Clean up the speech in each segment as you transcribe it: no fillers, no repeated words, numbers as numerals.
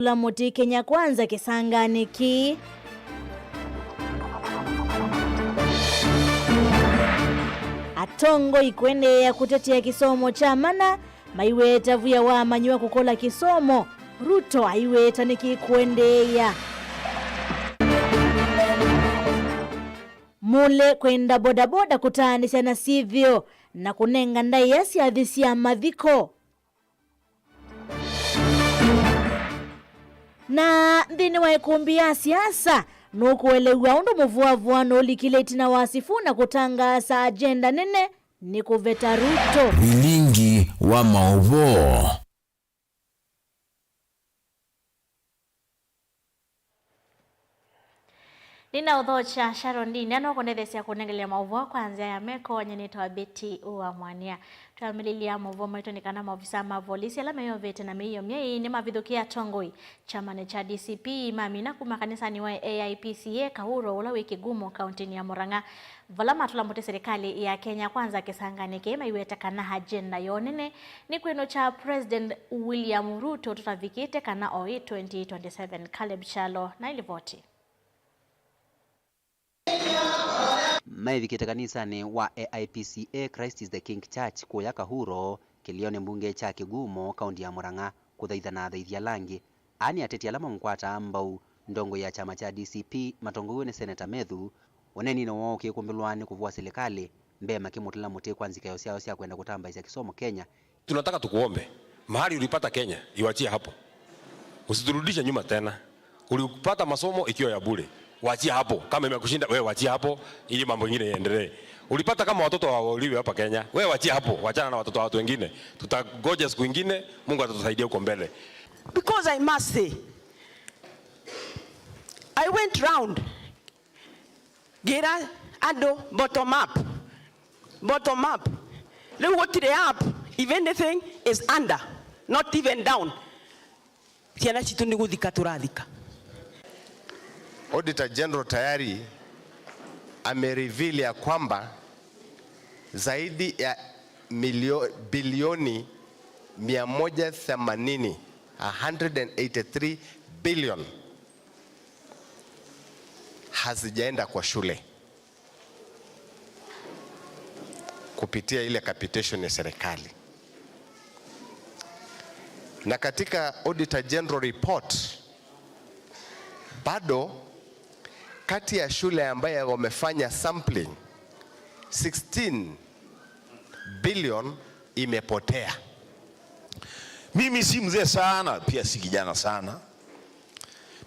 la Muti Kenya Kwanza kisanganiki atongo ikwende ya kutetea kisomo cha mana maiweta vuya wa manyua kukola kisomo Ruto aiweta nikikuendeya mule kwenda bodaboda kutanisha na sivyo na kunenga ndai yasi adhisi ya madhiko na ndini wa ikumbi ya siasa nukuelewa undu muvuavua nolikileti na wasifuna kutangasa agenda nene ni kuveta Ruto Milingi wa maovo. Nina udhocha Sharon Dini anokondethesia kunengelea mauvo kwanza ya meko nyenito wa beti uwa mwania tuamililia mauvo maito nikana maofisa mavolisi ala meyo vete na meyo myei ni mavidhukia tongoi chamane cha DCP mamina kumakanisa ni wa AIPCA kahuro ula wiki gumo kauntini ya Murang'a vala tulamute serikali ya Kenya Kwanza kisanganike maiweta kana agenda yonene ni kweno cha President William Ruto tutavikite kana OE 2027 Caleb Shalo na ilivoti Maivikite kanisani wa AIPCA Christ is the King Church kuya kahuro kilione mbunge cha Kigumo kaunti ya Murang'a kuthaithana thaithia langi ani ateti alama mkwata ambau ndongo ya chama cha DCP matongo ni Senator Methu oneni no wao kikumbilwani kuvua serikali mbema kimutila muti kwanzika yao sia kwenda kutambaisha kisomo Kenya. Tunataka tukuombe mahali ulipata Kenya iwachie hapo, usiturudishe nyuma tena. Ulipata masomo ikiwa ya bure, wachia hapo. Kama imekushinda wewe wachia hapo ili mambo mengine yaendelee. Ulipata kama watoto wauliwe hapa Kenya, wewe wachia hapo, wachana na watoto wa watu wengine. Tutagoja siku nyingine, Mungu atatusaidia huko mbele. Because I must say, I went round Gira ado bottom up. Look what they up. If anything is under, not even down. Tiana chitu ni gudhika turadhika. Auditor General tayari amereveal ya kwamba zaidi ya bilioni 180 183 billion hazijaenda kwa shule kupitia ile capitation ya serikali. Na katika Auditor General report bado kati ya shule ambaye wamefanya sampling 16 billion imepotea. Mimi si mzee sana, pia si kijana sana.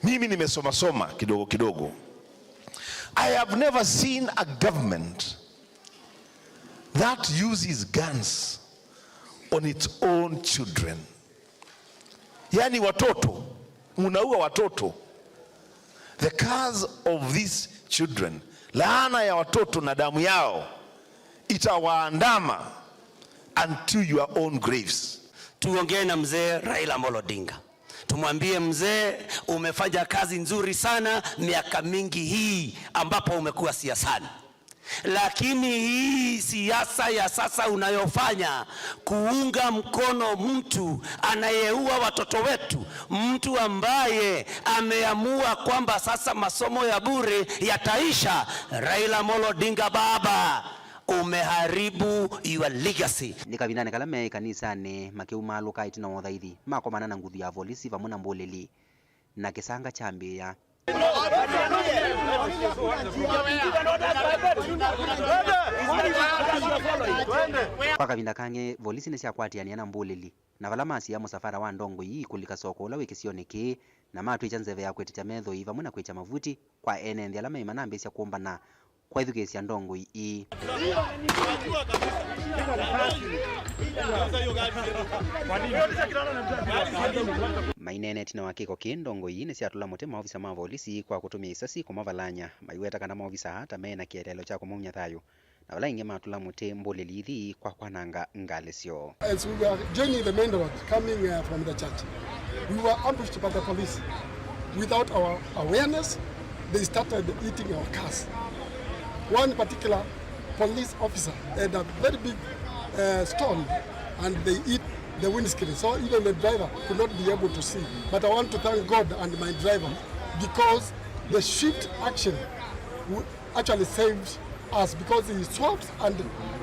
Mimi nimesoma kidogo. I have never seen a government that uses guns on its own children. Yani watoto, unaua watoto. The curse of these children, laana ya watoto na damu yao itawaandama until your own graves. Tuongee na mzee Raila Amolo Odinga. Tumwambie mzee, umefanya kazi nzuri sana miaka mingi hii ambapo umekuwa siasani. Lakini hii siasa ya sasa unayofanya kuunga mkono mtu anayeua watoto wetu, mtu ambaye ameamua kwamba sasa masomo ya bure yataisha, Raila Amolo Odinga baba, umeharibu your legacy. Nikabinane kalame kanisani makiuma luka itina wothaithi makomana na nguthi ya polisi vamuna mbulili na kisanga chambia kwa kavinda kange polisi ni siakwatiania na mbulili na valamasi ya musafara wa ndongo hii kulika soko ula wikisione na matu ichanzeve ya kweticha metho iva muna kwecha mavuti kwa enendi alama imanambe sia kuombana kwa idhukesi ya ndongo hii. Mainene tina wakiko kindongo hii ni siatula mote maofisa mavolisi kwa kutumia isasi kumavalanya maiweta kana maofisa hata mena kielelo cha kumunya thayo na wala inge matula mote mbole lithi kwa kwananga ngalesio. As we were joining the main road coming from the church, we were ambushed by the police. Without our awareness, they started eating our cars. One particular police officer had a very big stone and they eat the windscreen, so even the driver could not be able to see. But I want to thank God and my driver, because the swift action actually saved us, because he swerved and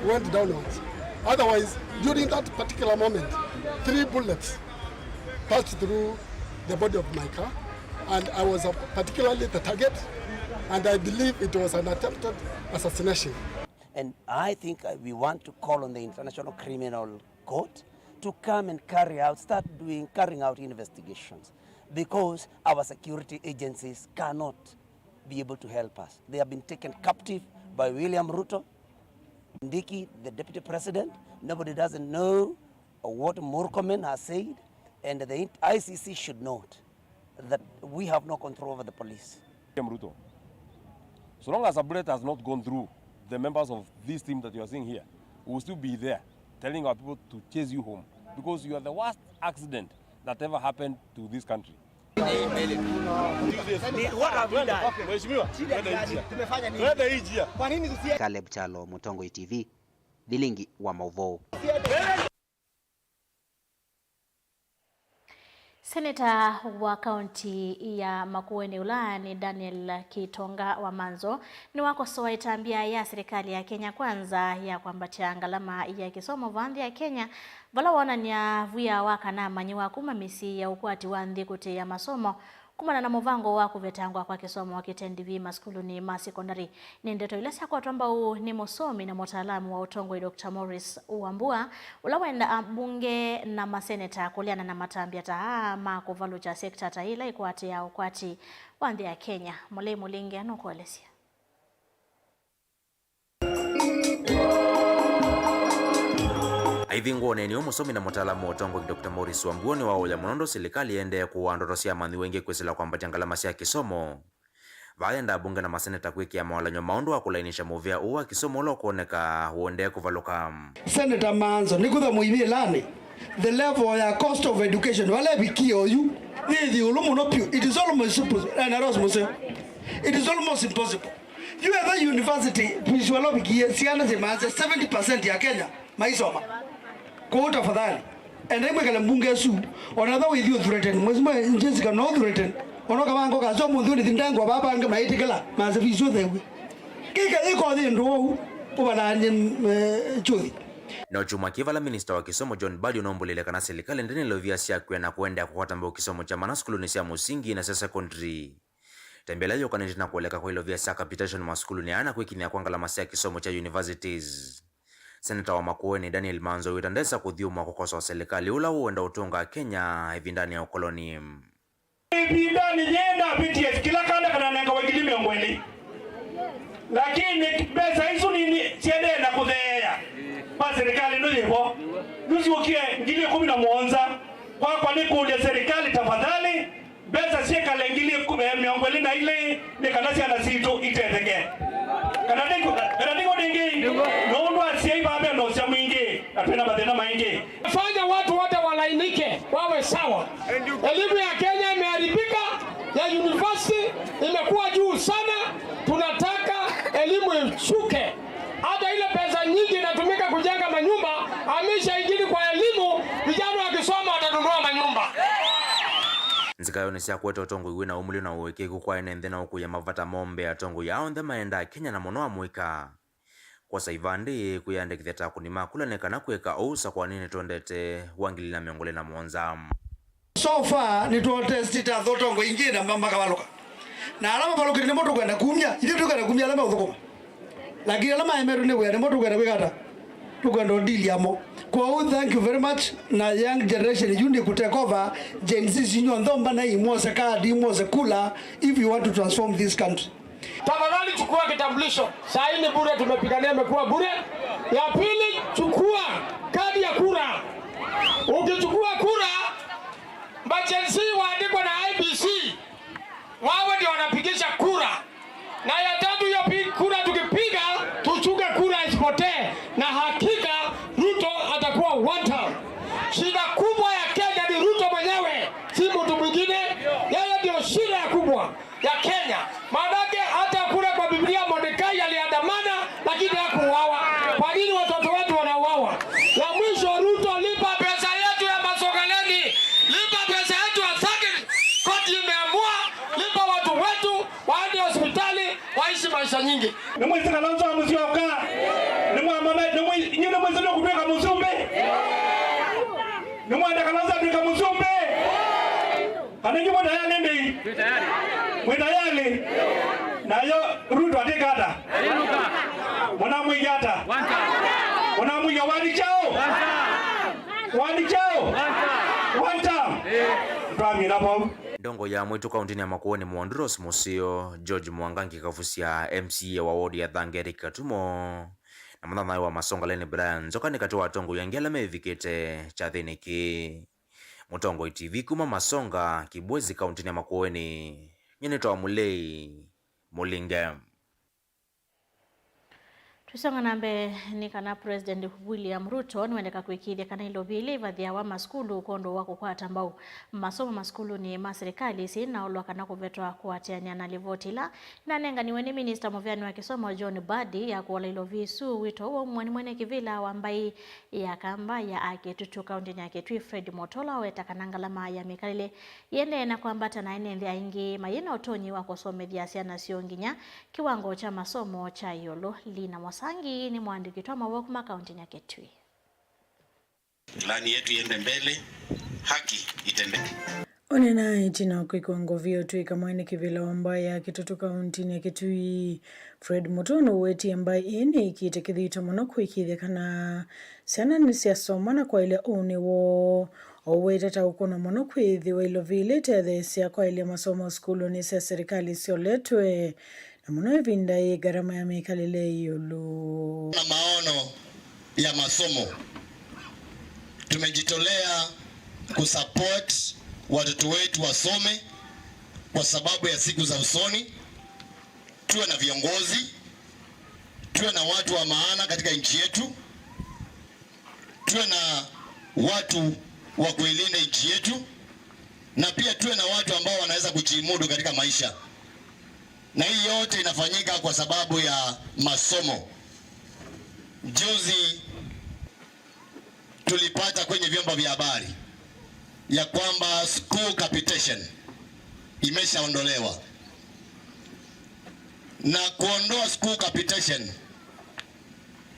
went downwards. Otherwise, during that particular moment, 3 bullets passed through the body of my car, and I was particularly the target, and I believe it was an attempted assassination. And I think we want to call on the International Criminal Court to come and carrying out investigations, because our security agencies cannot be able to help us. They have been taken captive by William Ruto, Ndiki, the deputy president. Nobody doesn't know what Murkomen has said, and the ICC should note that we have no control over the police. William Ruto, so long as a bullet has not gone through the members of this team that you are seeing here, we will still be there telling our people to chase you home, because you are the worst accident that ever happened to this country. Caleb Chalo, Mutongoi TV, Bilingi wa Mauvoo. Seneta wa kaunti ya Makueni Ulani Daniel Kitonga wa Manzo ni wakosoa itambia ya serikali ya Kenya Kwanza ya kwambatia ngalama ya kisomo vandi ya Kenya vala wananya vuya waka na manyi wakuma misi ya ukwati wandi kute ya masomo kumana na movango waku vetangwa kwa kisomo wakitendi vima skulu ni masekondari. Ni ndeto ilasi kwa tuamba ni musomi na mutaalamu wa Utongoi Dr. Morris Uambua ulawenda bunge na maseneta kuliana na matambia tahama kuvalu cha sekta tahila ikuati ya ukwati wandi ya Kenya. Mule mulingi anukualesia. Aivingone ni umusomi na mutaalamu wa Utongoi Dr. Morris Uambua ni wao ya munondo serikali ende kuwandotosia manthi wengi kwesela kwamba ngalama cia kisomo vaenda bunge na maseneta kwikia mawalanyo maundu wa kulainisha muvia uwa kisomo lo kuoneka uonde kuvaluka. Senator Manzo nikutha muibi lani the level ya cost of education wale bikio yu ni ulumu no pio. It is almost impossible. It is almost impossible. You have a university visual bikie siana zemanze 70% ya Kenya maisoma kwa tafadhali ende kala mbunge su onatha withio threaten mwezima Jessica no threaten onoka bango ka so mundu ni ndangwa baba anga maitikala maze viso thewe kika iko thindo ubananye chuthi na chuma kivala minister wa kisomo John Badi nombulile kana serikali ndene lovia sia kwena kuenda kukwatamba kisomo cha manaskulu ni sia musingi na secondary tembela yo kana ndina kueleka kwa lovia sia capitation maskulu ni ana kwikini ya kwangala masia kisomo cha universities. Senator wa Makueni Daniel Manzo witandesa kuthiuma kukosa wa serikali ula uenda utunga Kenya hivi ndani ya ukoloni. Hivi ndani yenda BTS kila kanda kana nanga wagili miongweni. Lakini pesa hizo ni siende na kuthea. Pa serikali ndio hivyo. Nusu ukie ngili 17 kwa ni kuja serikali tafadhali pesa sieka lengili miongweni na ile ni kanasi ana situ itetheke. Kanadingo dingi nondo asiye babe no sia mwingi apena badena maingi. Fanya watu wote walainike wawe sawa. Elimu ya Kenya imeharibika, ya university imekuwa juu sana. Tunataka elimu ishuke. Hata ile pesa nyingi inatumika kujenga manyumba, amisha ingine kwa elimu, vijana wakisoma watanunua manyumba. Nzikayo ni sia kweta Utongoi wina umuli na uwekeku kwa ene ndena uku ya mavata mombe ya Utongoi yao ndema enda Kenya na mono wa muika. Kwa saivandi kuyande kitheta kunima kula nekana kueka ousa kwa nini tuondete wangili na miongole na mwonza. So far ni tuote stita Utongoi ingie na mbaka waluka. Na alama waluka ni moto kwenda kumya, ili tukenda kumya alama uthukuma. Lakini alama emeru ni wea ni moto kwenda wikata. Tukenda deal yamo. Kwa thank you very much na young generation you need to take over Gen Z sinyo ndomba na imose kadi imose kula if you want to transform this country. Tafadhali chukua kitambulisho. Saini bure tumepigania imekuwa bure. Ya pili chukua kadi ya kura. Ukichukua kura Gen Z waandikwa na IBC. Wao ndio wanapigisha kura. Na ya tatu hiyo kura tukipiga tuchuke kura isipotee na hakika Ruto atakuwa one term. Shida kubwa ya Kenya ni Ruto mwenyewe, si mtu mwingine. Yeye ndio shida kubwa ya Kenya. Maanake hata kule kwa Biblia Mordekai aliandamana lakini hakuuawa. Kwa nini watoto wetu wanauawa? La mwisho Ruto lipa pesa yetu ya pesa nyingi. Ni mwezi Kalonzo Musyoka. Ni mwamama ni mwezi ndo kutoka Musumbe. Ni mwanda Kalonzo kutoka Musumbe. Kanengi mwanda yale ndei. Mwanda yale. Nayo Ruto atekata. Mwana mwigata. Mwana mwiga wadi chao. Wadi chao. Wanta. Twami napo. Ndongo ya mwitu kauntini ya Makueni Mwandros Musio George Mwangangi kafusia MCA wa ward ya Thangeri Katumo na mwana wa Masonga Leni Brian Nzoka nikatoa tongo yangela mevikete cha thiniki Mutongo ITV kuma Masonga Kibwezi kauntini ya Makueni nyenetoa Mulei Mulingam. Tusonga nambe ni kana President William Ruto niwendeka kuikithia kana ilo vile vathia wa maskulu kondo wako kwa tambau masomo maskulu ni maserikali sina olwa kana kuvetwa kuatiania na livotila na nenga ni weni Minister Muvyani wa Kisomo John Badi ya kuola ilo visu wito huo mwene kivila wambai ya kamba ya Aketutu kaunti ya Kitui Fred Motola weta kanangalama ya mikalile yende na kuambata na ene ndhia ingi mayena otonyi wako somethia siana sionginya kiwango cha masomo cha yolo lina Sangi ni mwandiki twa mawakuma kaunti ya Kitui. Plani yetu iende mbele, haki itendeke. Onena itina kwa kiwango vio tuika mwene kivila wambaya Kitutu kaunti ya Kitui Fred Mutono weti ambaye ene ikitekithito muno kuikithia kana siana nisiasomana kwa ile onewo owetata ukona muno kwithiwa ilo vile tethesia kwa ile masomo skulu ni sia serikali sioletwe na muno evinda ye garama ya mikalile yolo. Na maono ya masomo tumejitolea kusupport watoto wetu wasome kwa sababu ya siku za usoni. Tuwe na viongozi, tuwe na watu wa maana katika nchi yetu, tuwe na watu wa kuilinda nchi yetu, na pia tuwe na watu ambao wanaweza kujimudu katika maisha. Na hii yote inafanyika kwa sababu ya masomo. Juzi tulipata kwenye vyombo vya habari ya kwamba school capitation imeshaondolewa. Na kuondoa school capitation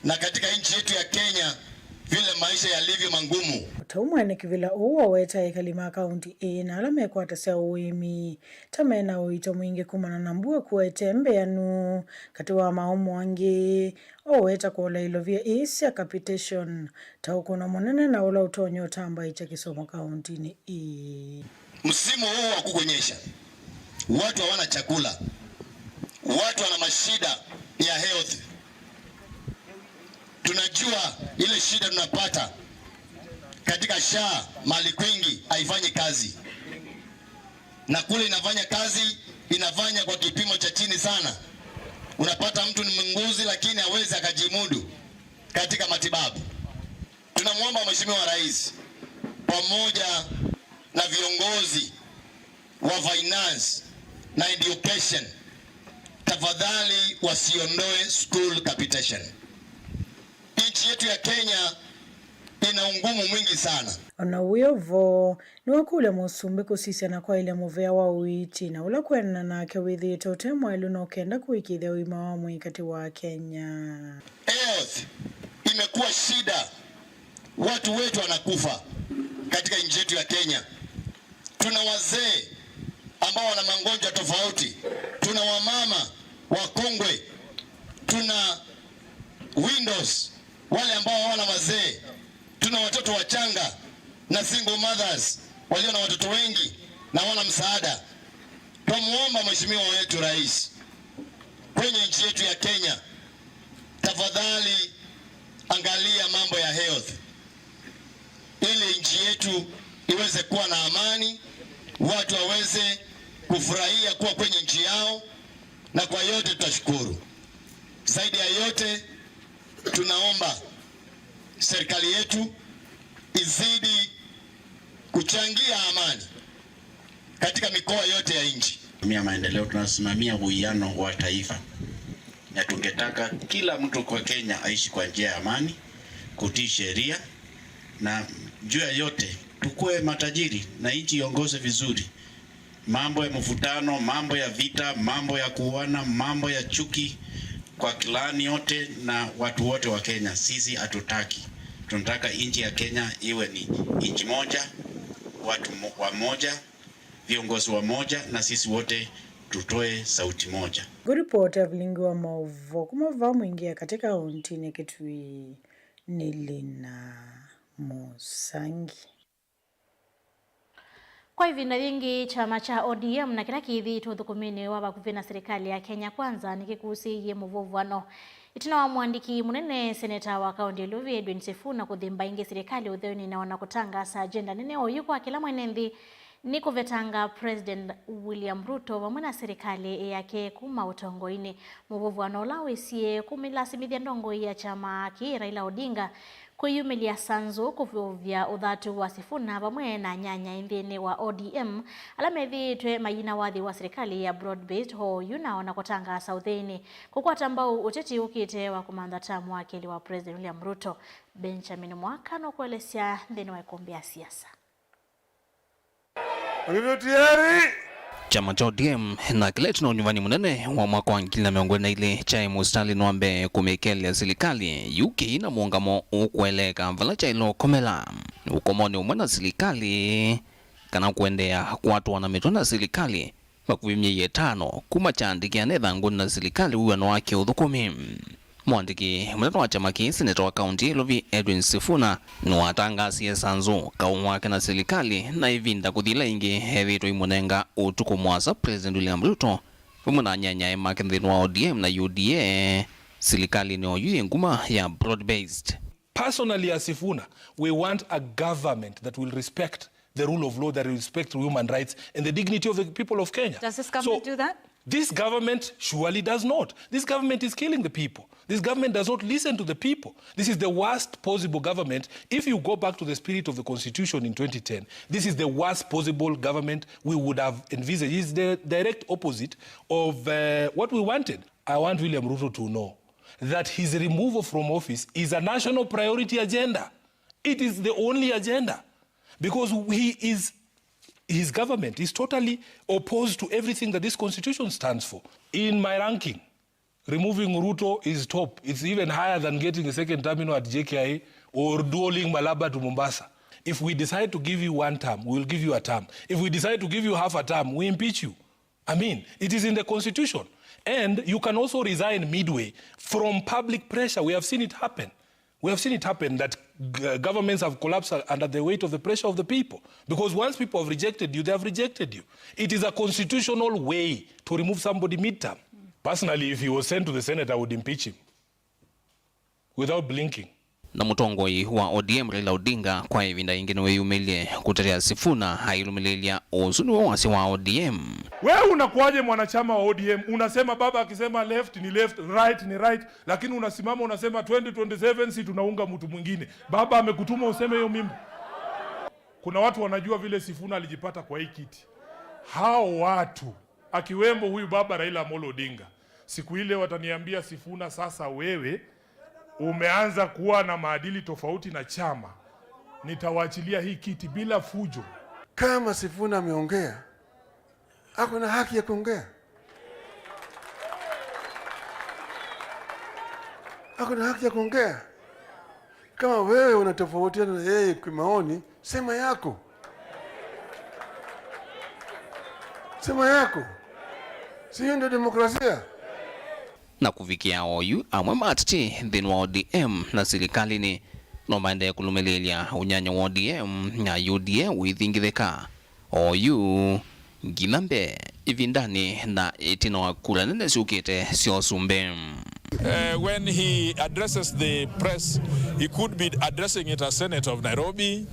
na katika nchi yetu ya Kenya vile maisha yalivyo mangumu. Taumwene kivila uwa weta ikalima kaunti na alame kwa tasia uimi tamena uito mwingi kumana nambue kuetembe yanu katiwa maumu wangi weta kuola ilovia isi ya capitation taukuna monene na ula utonyo tamba icha Kisomo kaunti ni Msimu huu wa kukunyesha, watu hawana chakula, watu wana mashida ya health. Tunajua ile shida tunapata katika SHA, mali kwingi haifanyi kazi, na kule inafanya kazi inafanya kwa kipimo cha chini sana. Unapata mtu ni mnguzi lakini hawezi akajimudu katika matibabu. Tunamwomba Mheshimiwa Rais pamoja na viongozi wa finance na education, tafadhali wasiondoe school capitation. Nchi yetu ya Kenya ina ungumu mwingi sana. Ona uyovo ni wakule musumbi kusisia na kwa ile muvea wa uiti na ula kwena na kewithi totemwa ilu na ukenda kuikithia wima wa mwikati wa Kenya. Health imekuwa shida, watu wetu wanakufa katika nchi yetu ya Kenya. Tuna wazee ambao wana magonjwa tofauti, tuna wamama wakongwe, tuna windows wale ambao hawana wazee, tuna watoto wachanga na single mothers walio na watoto wengi na hawana msaada. Tunamuomba Mheshimiwa wetu Rais kwenye nchi yetu ya Kenya, tafadhali angalia mambo ya health ili nchi yetu iweze kuwa na amani, watu waweze kufurahia kuwa kwenye nchi yao, na kwa yote tutashukuru. Zaidi ya yote tunaomba serikali yetu izidi kuchangia amani katika mikoa yote ya nchi. Mia maendeleo tunasimamia uwiano wa taifa, na tungetaka kila mtu kwa Kenya aishi kwa njia ya amani, kutii sheria, na juu ya yote tukue matajiri na nchi iongoze vizuri. Mambo ya mvutano, mambo ya vita, mambo ya kuuana, mambo ya chuki kwa klani yote na watu wote wa Kenya. Sisi hatutaki. Tunataka nchi ya Kenya iwe ni nchi moja, watu wamoja, viongozi wamoja, na sisi wote tutoe sauti moja. Kuripoti ya vilingi wa maovu kumava mwingia katika kaunti ya Kitui ni Lina Musangi. Kwa hivi na vingi chama cha ODM na kila kithi tuthukumini waba kuvina serikali ya Kenya Kwanza nikikusiye muvuvano itina wa mwandiki munene seneta wa kaunti Luvi Edwin Sifuna kuthimba ingi serikali utheoni na wanakutangasa agenda nene oyuko akila mwenendi ni kuvetanga President William Ruto wamwena serikali yake kuma utongoini muvuvano ulawisie kumilasimithia ndongo ya chama ki Raila Odinga kuyumilia sanzu kuvuvya uthatu wa Sifuna vamwe na nyanya inthini wa ODM alamethitwe mayina wathi wa serikali ya broad-based ho yunaona kutanga sauthini kukwata mbau uteti ukite wa kumantha tamu wakili wa President William Ruto. Benjamin Mwaka no kuelesya nthini wa ikumbi ya siasa. Chama cha ODM na kile tunaonyuvani munene wa mwaka wa 2022 cha Mustalin wambe kumekelea serikali UK na muungamo ukueleka vala cha ilo komela ukomoni umwana serikali kana kuendea kwa watu wanamitwa na serikali makuvimye 5 kuma chandikia netha nguni na serikali uwano wake uthukumi. Mwandiki munene wa chama ki seneta wa kaunti Luvi Edwin Sifuna nuwatangasie sanzu kaumwake na serikali na ivinda kuthila ingi hevitwa imunenga utuku mwasa President William Ruto vumuna nyanya make nthini wa ODM na UDA serikali ni oyuye nguma ya broad-based. Personally as Sifuna, we want a government that will respect the rule of law, that will respect human rights and the dignity of the people of Kenya. Does this government do that? This government surely does not. This government is killing the people. This government does not listen to the people. This is the worst possible government. If you go back to the spirit of the Constitution in 2010, this is the worst possible government we would have envisaged. It's the direct opposite of what we wanted. I want William Ruto to know that his removal from office is a national priority agenda. It is the only agenda because his government is totally opposed to everything that this constitution stands for. In my ranking, removing Ruto is top. It's even higher than getting a second terminal at JKIA or dualing Malaba to Mombasa. If we decide to give you 1 term, we'll give you a term. If we decide to give you half a term, we impeach you. I mean, it is in the constitution. And you can also resign midway from public pressure. We have seen it happen. We have seen it happen that governments have collapsed under the weight of the pressure of the people. Because once people have rejected you, they have rejected you. It is a constitutional way to remove somebody mid-term. Personally, if he was sent to the Senate, I would impeach him without blinking. Na mutongoi wa ODM Raila Odinga kwa ivinda ingine weyumilie kutetea Sifuna hailumilia uzuni wa wasi wa ODM. Wewe unakuaje mwanachama wa ODM? Unasema baba akisema left ni left, right ni right, lakini unasimama unasema 2027 si tunaunga mtu mwingine. Baba amekutuma useme hiyo mimba. Kuna watu wanajua vile Sifuna alijipata kwa hii kiti. Hao watu akiwemo huyu baba Raila Amolo Odinga. Siku ile wataniambia Sifuna, sasa wewe umeanza kuwa na maadili tofauti na chama, nitawaachilia hii kiti bila fujo. Kama Sifuna ameongea, ako na haki ya kuongea. Ako na haki ya kuongea. Kama wewe unatofautiana na yeye kwa maoni, sema yako. Sema yako. Sio ndio demokrasia? Na kufikia oyu amwe matiti thini wa ODM na serikali ni no maende kulumilia unyanya wa ODM na UDA withingitheka oyu ngilambe ivindani na itino wa kula nene siukite sio sumbe. When he addresses the press, he could be addressing it as Senator of Nairobi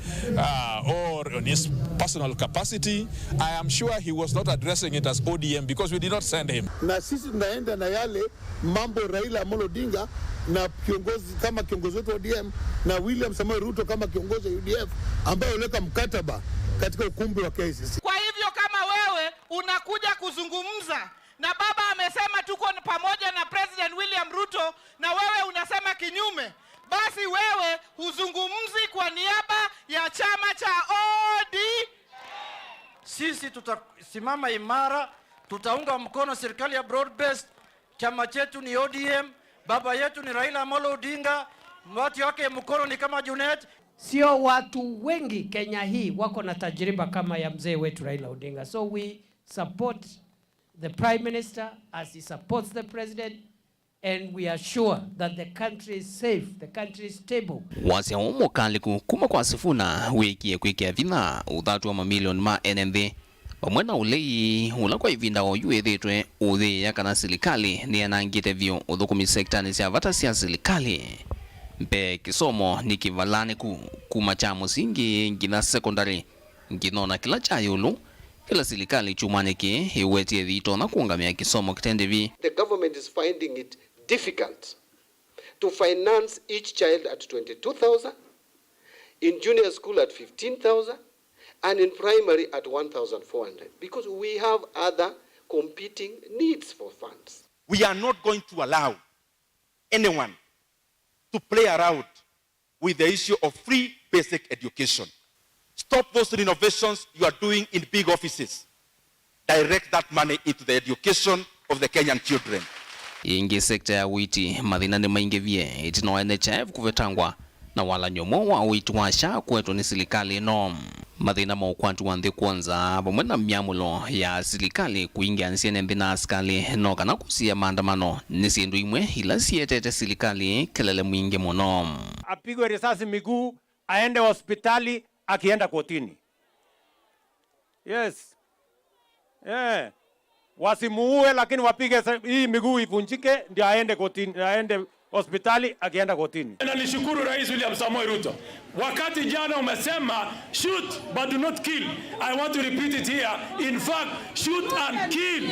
or in his personal capacity. I am sure he was not addressing it as ODM because we did not send him. Na sisi tunaenda na yale mambo Raila Amolo Odinga na kiongozi kama kiongozi wetu ODM na William Samoei Ruto kama kiongozi wa UDF ambaye uleka mkataba katika ukumbi wa KICC. Kwa hivyo kama wewe unakuja kuzungumza na baba amesema tuko pamoja na President William Ruto na wewe unasema kinyume, basi wewe huzungumzi kwa niaba ya chama cha ODM. Sisi tutasimama imara, tutaunga mkono serikali ya broad based. Chama chetu ni ODM Baba yetu ni Raila Amolo Odinga, watu wake mkono ni kama Junet. Sio watu wengi Kenya hii wako na tajriba kama ya mzee wetu Raila Odinga. So we support the Prime Minister as he supports the President, and we are sure that the country is safe, the country is stable. Wasia umo kali kuma kwa Sifuna wiki kwikia vina uthatu wa mamilioni ma NMV omwena ulei ulakwa ivinda o yuethitwe uthi ya kana serikali ni anangite vyo uthukumi sektani cia vata cia serikali mpe kisomo ni kivalane kuma cha musingi ngina secondary nginona kila cha yulu kila serikali chumaniki iwetie thito na kuungamia kisomo kitendevi. The government is finding it difficult to finance each child at 22,000, in junior school at 15,000, and in primary at 1,400, because we have other competing needs for funds. We are not going to allow anyone to play around with the issue of free basic education. Stop those renovations you are doing in big offices. Direct that money into the education of the Kenyan children. Ingi sekta ya witi mathina ni maingi vie itino NHF kuvetangwa na wala nyomo wa witi wa sha kwetu ni serikali no mathina ma ukwantu wa nthi kwanza bomwe na miamulo ya serikali kuingia nsiene nthi na askali no kana kusia maandamano ni sindu imwe ila sietete serikali kelele mwingi muno. Apigwe risasi miguu aende hospitali akienda kotini. Yes. Yeah. Wasimuue lakini wapige hii miguu ivunjike ndio aende kotini, aende hospitali akienda kotini. Na nishukuru Rais William Samoei Ruto. Wakati jana umesema shoot but do not kill. I want to repeat it here. In fact, shoot and kill.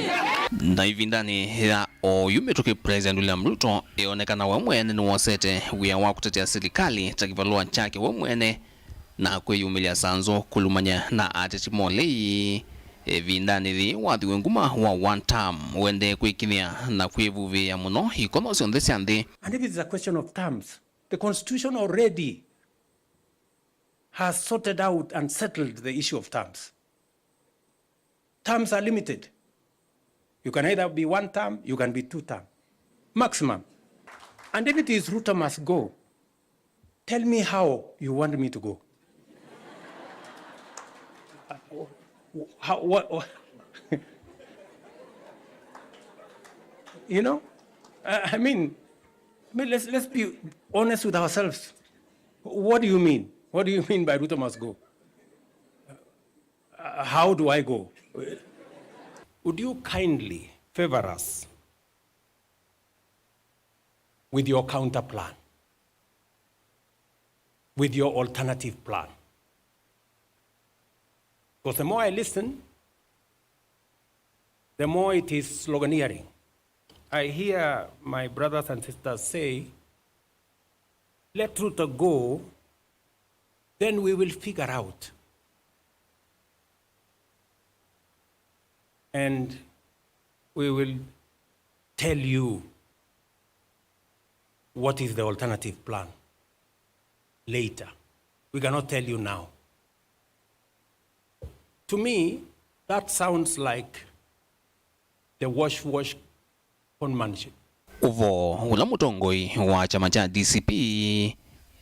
Na hivi ndani ya oyumetoke President William Ruto ionekana wamwene ni wasete wia wa kutetea serikali takivalua chake wamwene na kweyumilia sanzo kulumanya na ateti molei vindani thi wathiwe nguma wa one term wende kwikithia na kwivuvia muno ikono cionthe cia nthi. And if it's a question of terms, the constitution already has sorted out and settled the issue of terms. Terms are limited. You can either be one term, you can be two term, maximum. And if it is Ruto must go, tell me how you want me to go. How, what you know, I mean let's be honest with ourselves. What do you mean? What do you mean by Ruto must go? How do I go? Would you kindly favor us with your counter plan, with your alternative plan? Because the more I listen, the more it is sloganeering. I hear my brothers and sisters say, let Ruto go, then we will figure out. And we will tell you what is the alternative plan later. We cannot tell you now. To me, that sounds like the wash conmanship. Uvo ula mutongoi wa chama cha DCP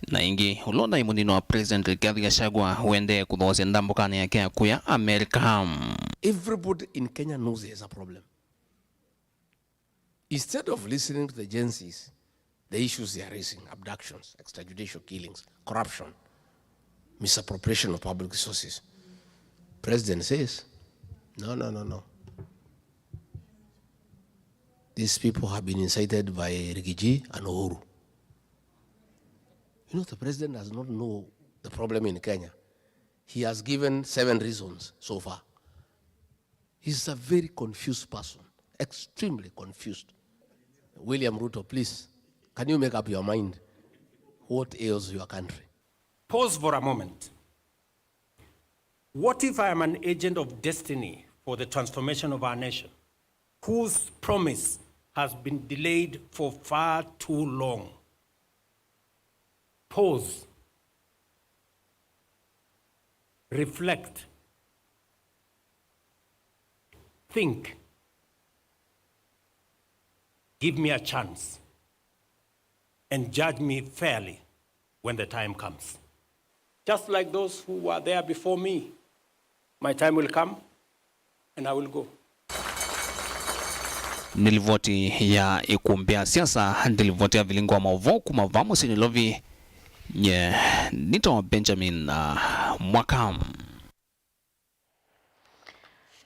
na ingi ulona imunino wa President Rigathi Gachagua wende kudhosia ndambukani yake ya kuya Amerika. Everybody in Kenya knows there's a problem. Instead of listening to the agencies, the issues they are raising, abductions, extrajudicial killings, corruption, misappropriation of public resources, President says, no. These people have been incited by Rigiji and Uhuru. You know, the president does not know the problem in Kenya. He has given 7 reasons so far. He's a very confused person, extremely confused. William Ruto, please, can you make up your mind? What ails your country? Pause for a moment. What if I am an agent of destiny for the transformation of our nation, whose promise has been delayed for far too long? Pause. Reflect. Think. Give me a chance. and judge me fairly when the time comes. Just like those who were there before me, my time will come and I will go. Nilivoti ya ikumbia siasa nilivoti ya vilingo mavo kumavamo sinilovi nito Benjamin Mwakam.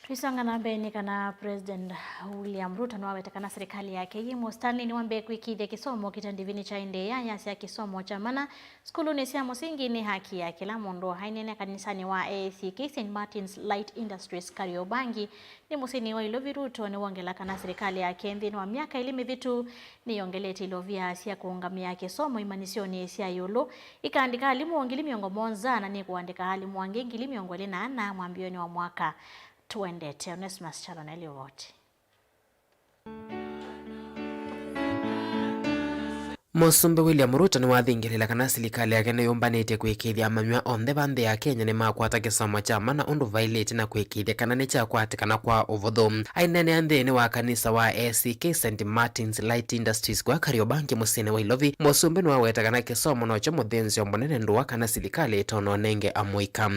Tuisanga na beni kana President William Ruto nwawetakana serikali yake yimo Stanley niwambe kwikithia kisomo kitandivini cha inde yasi ya kisomo cha mana skulu ni sia musingi ni haki ya kila mundu hainene kanisani wa ACK St. Martin's Light Industries Kariobangi ni musini wa ilovi Ruto ni wongela kana serikali yake nthini wa miaka ilimi vitu ni yongeleti ilovia sia kuungamia kisomo imanisioni sia yulu ikaandika halimu wongili miongo monza na ni kuandika halimu wangengili miongo lina na mwambioni wa mwaka tuendete. Onesmus Chaloneli wote. Musumbi William Ruto ni wathingirila kana serikali yake ni yumbanite kwikithia manywa onthe banthe ya Kenya ni makwata kisomo cha mana undu violate na kwikithia kana ni cha kwatikana kwa uvuthu. Ainene anthini wa kanisa wa ACK St. Martin's Light Industries kwa Kariobangi musini wa ilovi musumbi ni waweta kana kisomo nocho muthinzi ombonene nduwa kana serikali itono nenge amuika.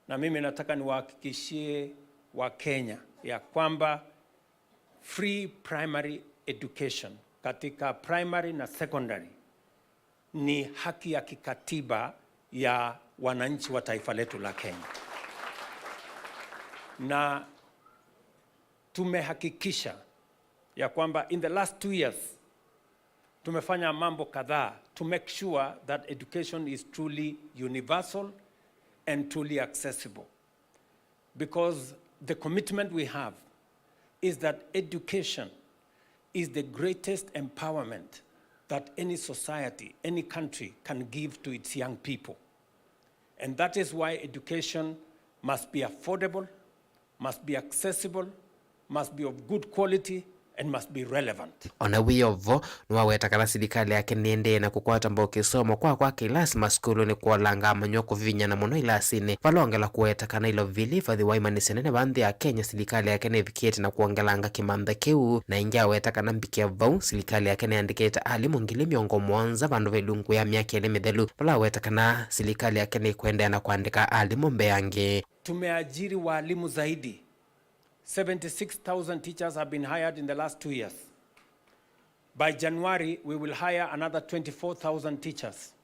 Na mimi nataka niwahakikishie wa Kenya ya kwamba free primary education katika primary na secondary ni haki ya kikatiba ya wananchi wa taifa letu la Kenya. Na tumehakikisha ya kwamba in the last 2 years tumefanya mambo kadhaa to make sure that education is truly universal and truly accessible. Because the commitment we have is that education is the greatest empowerment that any society, any country can give to its young people. And that is why education must be affordable, must be accessible, must be of good quality, and must be relevant. Ona wiyovo nwaweta kana serikali yake niende na kukwata mbo kisomo kwa kilasi maskulu ni kuolanga manyo kuvinya na muno ilasini valongela kuweta kana ilo vilifadhi wa imanisenene banthe ya Kenya serikali yake nevikete na kuongelanga kimanthe kiu na ingia weta kana mbikia vau serikali yake neandikete alimu ngili miongo mwanza vandu velungu ya miaka ile mithelu vala weta kana serikali yake ni kuendea na kuandika alimu mbeange. Tumeajiri walimu zaidi. 76,000 teachers have been hired in the last 2 years. By January, we will hire another 24,000 teachers.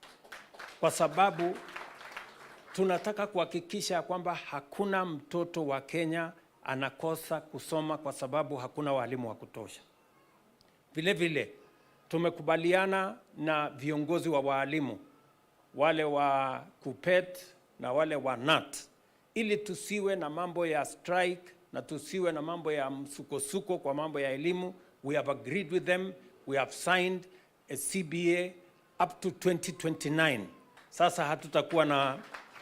Kwa sababu tunataka kuhakikisha kwamba hakuna mtoto wa Kenya anakosa kusoma kwa sababu hakuna walimu wa kutosha. Vile vile tumekubaliana na viongozi wa walimu wale wa KUPPET na wale wa KNUT ili tusiwe na mambo ya strike na tusiwe na mambo ya msukosuko kwa mambo ya elimu. We have agreed with them. We have signed a CBA up to 2029. Sasa hatutakuwa na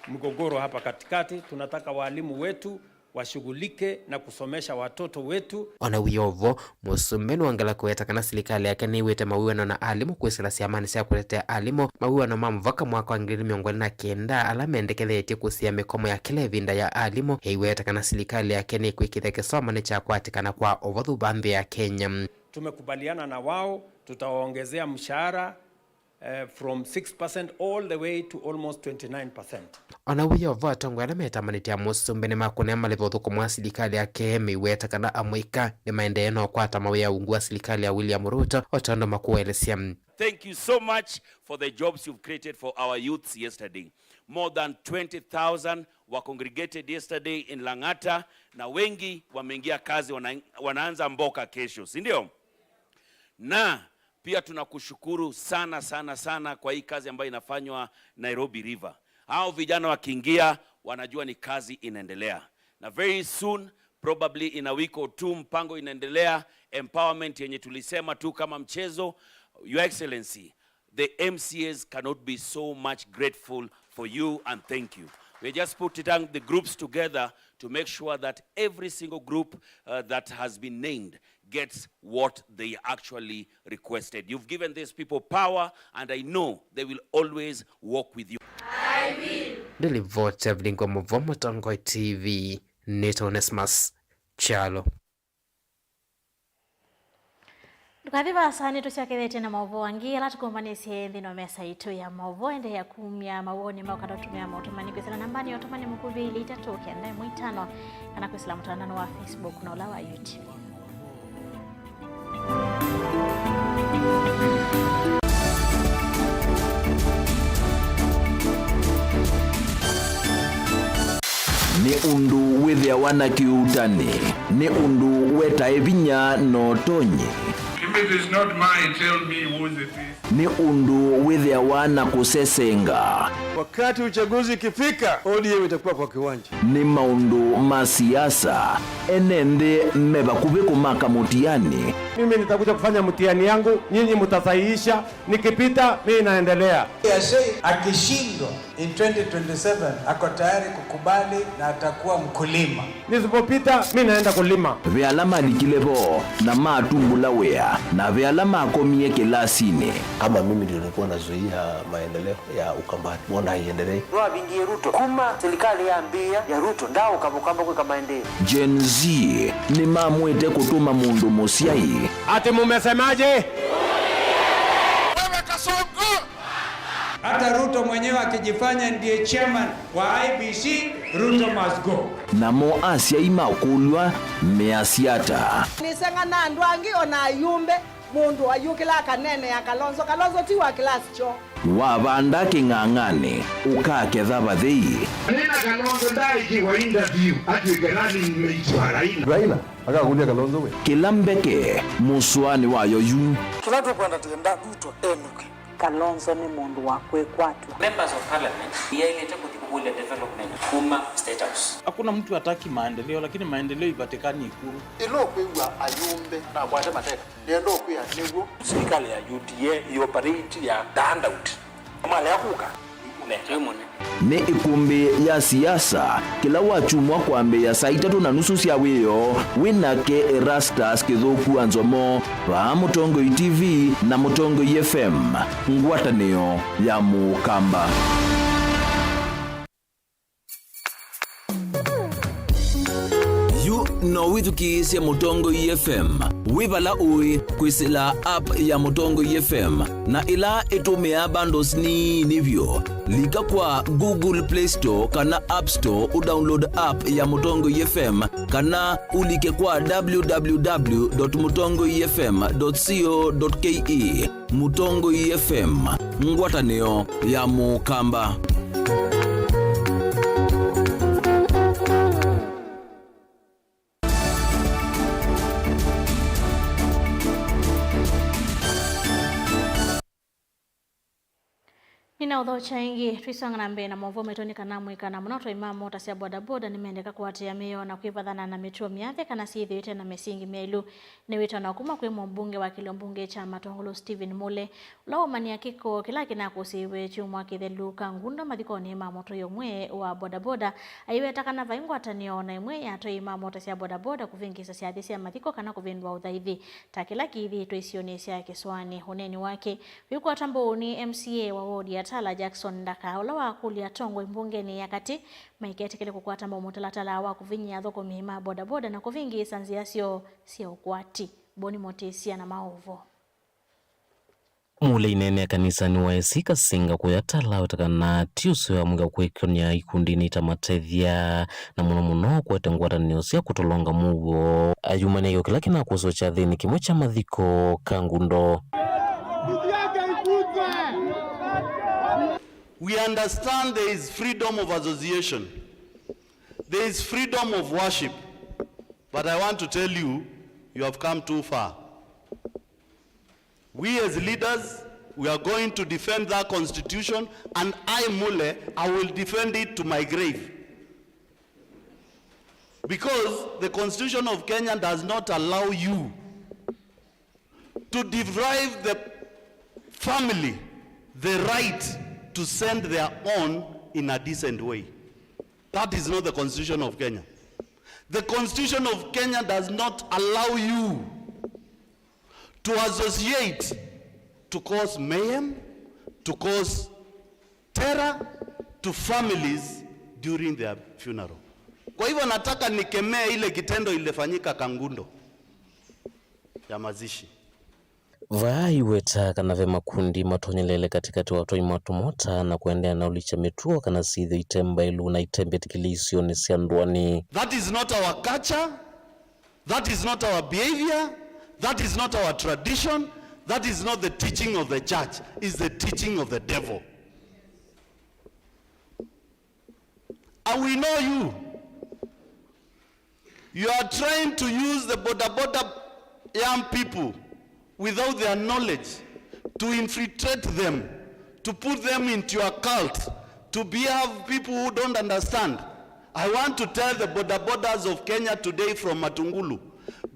mgogoro hapa katikati. Tunataka walimu wetu washughulike na kusomesha watoto wetu. Ona wiyovo musumbi nwangela kuweta kana serikali yake ni wete mawiwano na alimu kwisila siamani sia kuletea alimu mawiwano mamvaka mwaka wa 2019 ala mendekethetie kusia mikomo ya kila vinda ya alimu heiweta kana serikali yake ni kwikithia kisomo ni cha kwatikana kwa uvuthu banthe ya Kenya. Tumekubaliana na wao tutawaongezea mshahara from 6% all the way to almost 29%. Ona wiyovo atongo ala metamanitia musumbi ni makune malivothu kumwa serikali yake miweta kana amuika ni maendeeno kwata mawe ya ungua serikali ya William Ruto otondo makuwelesya. Thank you so much for the jobs you've created for our youths yesterday. More than 20,000 were congregated yesterday in Lang'ata na wengi wameingia kazi wanaanza mboka kesho, si ndio? Na pia tunakushukuru sana sana sana kwa hii kazi ambayo inafanywa Nairobi River. Hao vijana wakiingia wanajua ni kazi inaendelea. Na very soon, probably in a week or two, mpango inaendelea, empowerment yenye tulisema tu kama mchezo. Your Excellency, the MCAs cannot be so much grateful for you and thank you. We just put the groups together to make sure that every single group that has been named gets what they actually requested. You've given these people power, and I know they will always walk with you. I will. Delivote Vlingo Muvomo Tongoi TV. Nito Onesmus Chalo. Tukathiva sani tusiakethete na mauvo wangi ala tukumbanisye thino mesa itu ya mauvo ende ya kumya mawoni maukanda tumia mautumani kwisila nambani ya utumani mkubili itatoke anda mwitano kana kwisila mtuanano wa Facebook na ula wa YouTube. Ni undu withia wana kiutani, ni undu weta evinya no tonye. If it is not mine, tell me whose it is. Ni undu withia wana kusesenga. Wakati uchaguzi ikifika, ODM itakuwa kwa kiwanja. Ni maundu masiasa, enende meba kubiku maka mutiani. Mimi nitakuja kufanya mtihani yangu, nyinyi mtasahihisha, nikipita mimi naendelea. Akishindwa in 2027 ako tayari kukubali na atakuwa mkulima. Nisipopita mimi naenda kulima. Vyalama likilebo na matumbula wea na vyalama akomie kilasini. Kama mimi ndio nilikuwa nazuia maendeleo ya Ukambani, mbona haiendelee? Roa bingi Ruto kuma serikali ya ambia ya Ruto ndao kabukamba kwa maendeleo. Gen Z ni mamwete kutuma mundu musiai. Ati mumesemaje? Wewe Kasongo! Hata Ruto mwenyewe akijifanya ndiye chairman wa IBC, Ruto must go. Namo Asia imakulwa measiata. Nisenga na ndwangi ona yumbe mundu ayukila kanene ya Kalonzo tiwa klasi cho. Wabanda king'ang'ane ukaketha bathei. Nina Kalonzo ndaiki wa interview atuikerani nimeitwa Raila akakulia Kalonzo we. Kilambeke muswani wayo yu. Tunataka kwenda tenda Ruto enuke. Kalonzo ni mundu wa kwekwatu. Members of parliament yailete kutikubulia development kuma state house. Hakuna mtu hataki maendeleo, lakini maendeleo ipatikani Ikulu. Ilo kwewa ayumbe na bwate mateka. Ndio kwa nigo Serikali ya UDA ioperate ya handout. Mali ya kuka. Ni ikumbi ya siasa kila wachumwa kwambe ya saa 3:30 cia wiyo winake Erastus Kithuku Anzomo wa Mutongoi TV na Mutongoi FM ngwatanio ya Mukamba. No withukisya Mutongoi FM wibala ui kwisila app ya Mutongoi FM na ila itumia bundles ni nivyo lika kwa Google Play Store kana App Store udownload app ya Mutongoi FM kana ulike kwa www.mutongoifm.co.ke. Mutongoi FM ngwatanio ya Mukamba. Nina udhocha ingi twisanga na mbe na mwovo metoni kana mwika na mnoto imamo tasia bodaboda nimeendeka kuwatia meyo na kuipadhana na metro miathe kana sithi wite na mesingi melu ni wito na kuma kwe mbunge wa kilombunge cha Matongolo Stephen Mule ulao mania kiko kila kina kusiwe chumwa kithelu Kangundo mathikoni imamo to yomwe wa bodaboda aiwe takana vaingwa tanio na imwe ya to imamo tasia bodaboda kuvingisa siathi sia mathiko kana kuvindwa udhaithi takila kithi twisionesia kiswani huneni wake yuko tambo ni MCA wa wodi ya Tala Jackson Ndaka ula wa kulia Tongwe mbungeni ya kati maikete kile kukwata mbo mutalatala wa kuvinya thoko mihima bodaboda na kuvingi sanzia sio ukwati boni motesia na maovo. Mule inene kanisa ni waesika singa kuyatala utakana tiuso ya mga kwekyonya ikundini tamatethia na muno kwete ngwata niosia kutolonga mugo ayumane yo kila kina kuso cha dhini kimwe cha mathiko Kangundo. We understand there is freedom of association. There is freedom of worship. But I want to tell you, you have come too far. We as leaders, we are going to defend that constitution, and I, Mule, I will defend it to my grave. Because the constitution of Kenya does not allow you to deprive the family the right to send their own in a decent way. That is not the constitution of Kenya. The constitution of Kenya does not allow you to associate to cause mayhem, to cause terror to families during their funeral. Kwa hivyo nataka nikemee ile kitendo ilifanyika Kangundo ya mazishi. vaiweta kana ve makundi matonyelele katikati watoi matumota na kuendea na ulicha metuo kana sidhi itemba ilu na itembe tikilisio ni sianduani. That is not our culture. That is not our behavior. That is not our tradition. That is not the teaching of the church. It's the teaching of the devil. And we know you. You are trying to use the boda young people without their knowledge to infiltrate them, to put them into your cult, to have people who don't understand. I want to tell the bodas of Kenya today from Matungulu,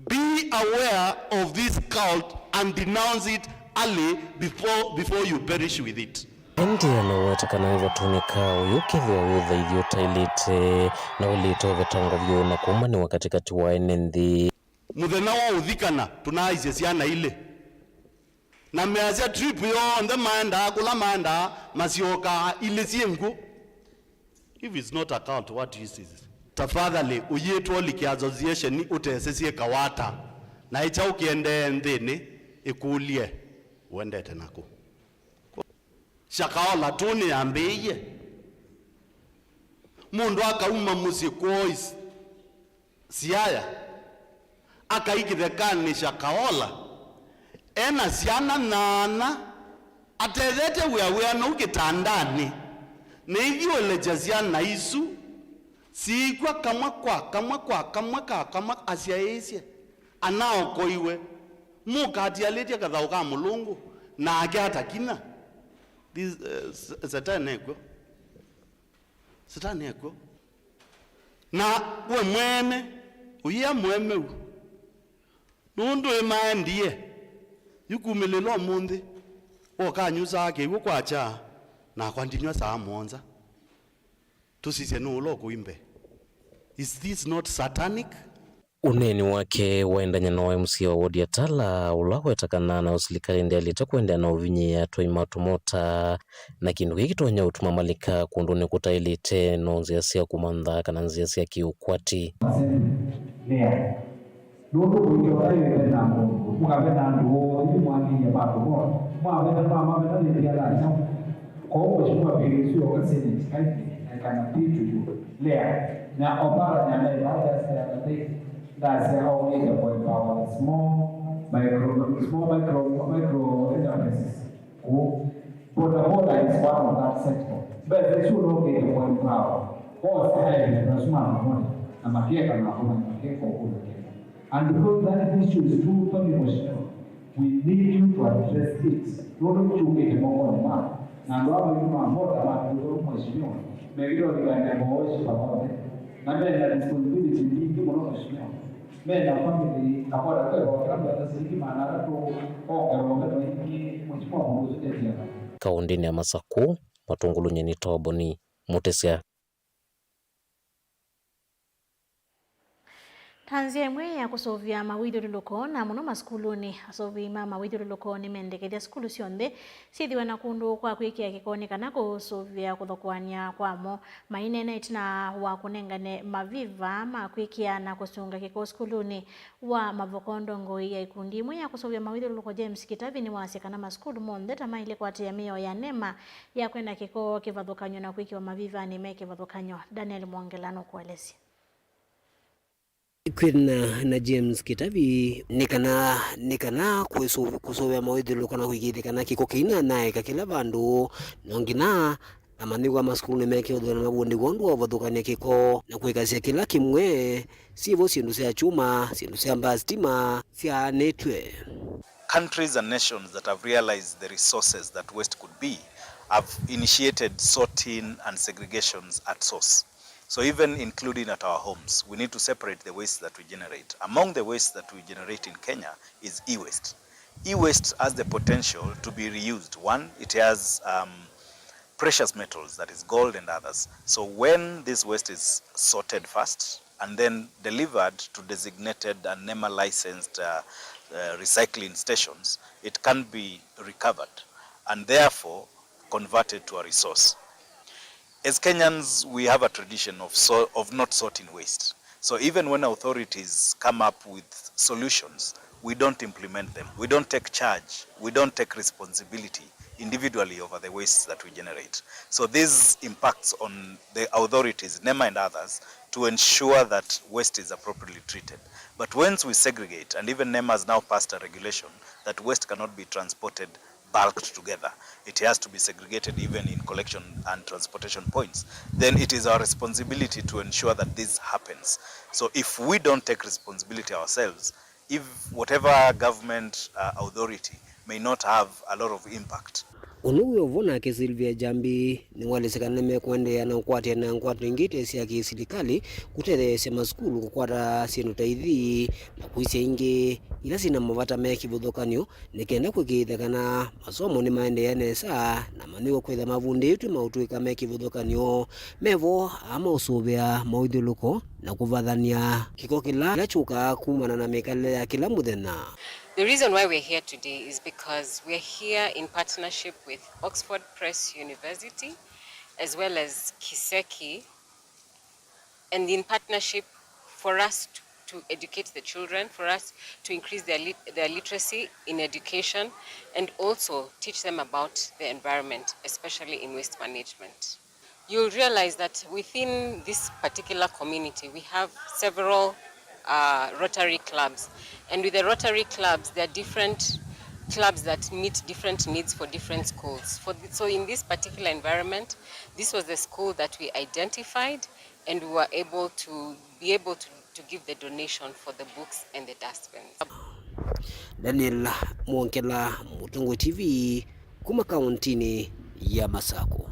be aware of this cult and denounce it early before you perish with it. Ndiye anawetakana hivyo tunika uyukithia witha idhiyo tailite na ulito vetonga vyo na kumani wakatikati wa enendi. Muthena wa uthikana tunaize siana ile. Na meazia trip yo nde maenda kula maenda masioka ile siengu. If it's not a cult, what is it? Tafadhali uyetu liki association utesesie kawata. Na icha ukiende ndini ikulie uende tenako. Shakaola tuni ambeye. Mundu akauma musikois. Siaya. Akaikithekani shakaola. Ena siana nana. Atethete wea no ukitandani. Na hivyo lejaziana isu. Siikwa kama asiaesia. Anao koiwe. Mukati aletia kathauka mulungu. Na ake hata kina. Satani eko na we mwene uya mweme nundu emaendie yukumelelo mundi okanyuza ake ukwacha na kwandinywa saa monza tusise nulo kuimbe. Is this not satanic? Uneni wake waendanya na MC wa wodi ya Tala ulawetakana na usilikali ndi alitakwenda na uvinyi ya toi matumota na kindu kikitonya utuma malika kundune kutailite no nziasia kumandha kana nziasia kiukwati. Lea nundu kuitotaiwe na mukavena nduo ili mwani ya bako mwavena mama vena liya kwa mheshimiwa Birisio wa Senate kana pitu yu lea na obara na lea that's how we can empower small micro enterprises. Boda is one of that sector. But they should not get empower. All the small money. And because that issue is too emotional, we need you to address it. Don't you get more money. Now, you are more about the emotional. Maybe you don't get more about it. Now, that responsibility need to be more emotional. Mena family akora kwa kama tasiki manara to kwa hiki mchukua mwanzo tena kaundini ya Masaku Matungulu nyeni toboni mutesia Tanzia imwe ya kusovya mawidhi luloko na muno maskuluni asovi mawidhi luloko ni mendekethia skulu sionde sithiwa na kundu kwa kwikia kikoni kana kusovya kuthokwania kwamo mainene itina wa kunengane maviva makwikia na kusunga kiko skuluni wa mavokondo ngoi ya ikundi imwe ya kusovya mawidhi luloko James Kitavi ni wasikana maskulu monde tamaile kwa tiamio ya nema ya kwenda kiko kivadhokanyo na kwikia maviva ni meke vadhokanyo. Daniel Mwangelano kuelezi. Kwina na James Kitavi nikana kusovya mawidhi lukana kuigithikana kiko kina nae kakila bandu nongina amaniwa maskulu meke odona mabundi gondwa vathukania kiko na kuikasia kila kimwe sivo sindu cia chuma sindu cia mbastima cia netwe. Countries and nations that have realized the resources that waste could be have initiated sorting and segregations at source. So even including at our homes, we need to separate the waste that we generate. Among the waste that we generate in Kenya is e-waste. E-waste has the potential to be reused. One, it has precious metals, that is gold and others. So when this waste is sorted first and then delivered to designated and NEMA licensed recycling stations, it can be recovered and therefore converted to a resource. As Kenyans, we have a tradition of not sorting waste. So even when authorities come up with solutions, we don't implement them. We don't take charge. We don't take responsibility individually over the wastes that we generate. So this impacts on the authorities, NEMA and others, to ensure that waste is appropriately treated. But once we segregate, and even NEMA has now passed a regulation that waste cannot be transported bulked together. It has to be segregated even in collection and transportation points. Then it is our responsibility to ensure that this happens. So if we don't take responsibility ourselves, if whatever government authority may not have a lot of impact. Unuwe uvuna ke Sylvia Jambi ni wale sekaneme kuendea na ukwati na ukwati ingite siya kiserikali kuterese maskulu kukwata sinu taithi na kuise inge ila sina mavata meki budhokanyo nikenda kwikithekana masomo ni maendea nesa na manigo kwitha mavundi yetu mautuika meki budhokanyo mevo ama usubia maudhuluko na kuvathania kiko kila chuka kumana na mekale ya kila muthenya. The reason why we're here today is because we're here in partnership with Oxford Press University as well as Kiseki, and in partnership for us to educate the children, for us to increase their literacy in education, and also teach them about the environment, especially in waste management. You'll realize that within this particular community, we have several Rotary clubs, and with the Rotary clubs there are different clubs that meet different needs for different schools. So in this particular environment, this was the school that we identified, and we were able to give the donation for the books and the dustbins. Daniel Mwonkela, Mutungu TV, kuma kauntini ya Masako.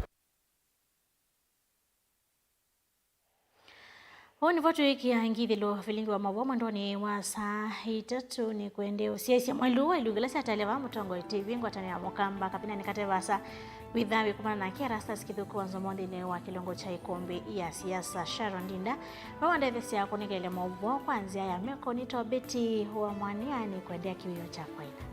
Honi votu hiki ya ngithilo vilingi wa mawoma ndoni wa saa itatu ni kuende usiaisi ya mwaluwa ilugilasi ataleva Mutongo TV ngwatani ya mokamba kapina nikate vasa widhawi kumana na kia rasta sikithuku wanzo mondine wa kilongo cha ikombe ya siasa Sharon Ndinda wawanda vesi ya kunigele maubo kwanzia ya meko nito Betty wa mwaniani kuendea kiwio cha kwaida.